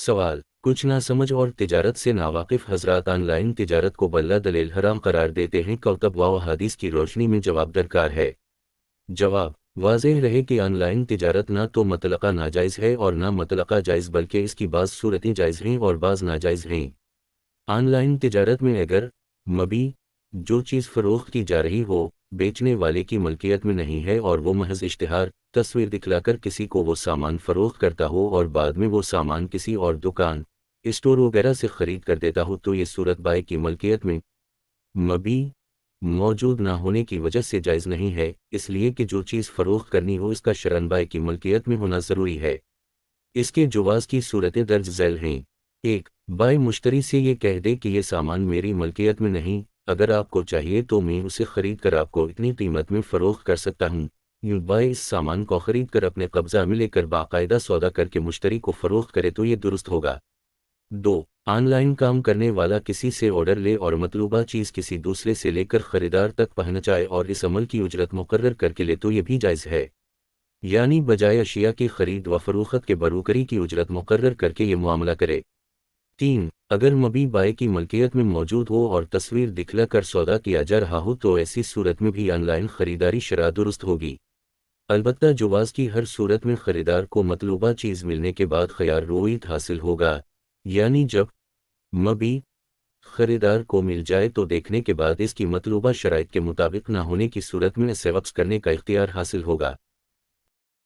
سوال: کچھ ناسمجھ اور تجارت سے ناواقف حضرات آن لائن تجارت کو بلہ دلیل حرام قرار دیتے ہیں، کتب و احادیث کی روشنی میں جواب درکار ہے۔ جواب: واضح رہے کہ آن لائن تجارت نہ تو مطلقہ ناجائز ہے اور نہ مطلقہ جائز، بلکہ اس کی بعض صورتیں جائز ہیں اور بعض ناجائز ہیں۔ آن لائن تجارت میں اگر مبی جو چیز فروخت کی جا رہی ہو بیچنے والے کی ملکیت میں نہیں ہے اور وہ محض اشتہار تصویر دکھلا کر کسی کو وہ سامان فروخت کرتا ہو اور بعد میں وہ سامان کسی اور دکان، اسٹور وغیرہ سے خرید کر دیتا ہو، تو یہ صورت بائع کی ملکیت میں مبی موجود نہ ہونے کی وجہ سے جائز نہیں ہے، اس لیے کہ جو چیز فروخت کرنی ہو اس کا شرعاً بائع کی ملکیت میں ہونا ضروری ہے۔ اس کے جواز کی صورتیں درج ذیل ہیں۔ 1. بائع مشتری سے یہ کہہ دے کہ یہ سامان میری ملکیت میں نہیں، اگر آپ کو چاہیے تو میں اسے خرید کر آپ کو اتنی قیمت میں فروخت کر سکتا ہوں۔ یوں بائع اس سامان کو خرید کر اپنے قبضہ میں لے کر باقاعدہ سودا کر کے مشتری کو فروخت کرے تو یہ درست ہوگا۔ 2. آن لائن کام کرنے والا کسی سے آرڈر لے اور مطلوبہ چیز کسی دوسرے سے لے کر خریدار تک پہنچائے اور اس عمل کی اجرت مقرر کر کے لے تو یہ بھی جائز ہے، یعنی بجائے اشیاء کی خرید و فروخت کے بروکری کی اجرت مقرر کر کے یہ معاملہ کرے۔ 3. اگر مبی بائع کی ملکیت میں موجود ہو اور تصویر دکھلا کر سودا کیا جا رہا ہو تو ایسی صورت میں بھی آن لائن خریداری شرع درست ہوگی، البتہ جواز کی ہر صورت میں خریدار کو مطلوبہ چیز ملنے کے بعد خیار رویت حاصل ہوگا، یعنی جب مبی خریدار کو مل جائے تو دیکھنے کے بعد اس کی مطلوبہ شرائط کے مطابق نہ ہونے کی صورت میں اسے واپس کرنے کا اختیار حاصل ہوگا۔